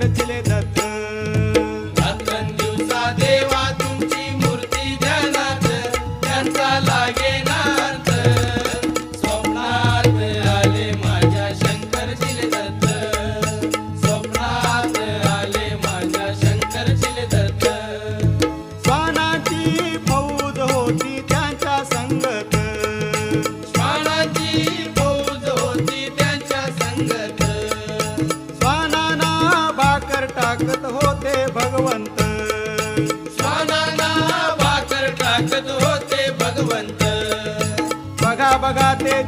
शंकर चिले दत्त. रात्रंदिवसा देवा तुमची मूर्ती ध्यानात, त्यांचा लागेना अर्थ. स्वप्नात आले माझ्या शंकर चिले दत्त, स्वप्नात आले माझ्या शंकर चिले दत्त. श्वानाची फौज होती त्यांच्या संगत, श्वानाची फौज होती त्यांच्या संगत. श्वानांना भाकर टाकत होते भगवंत. श्वानांना भाकर टाकत होते भगवंत. बघा बघा ते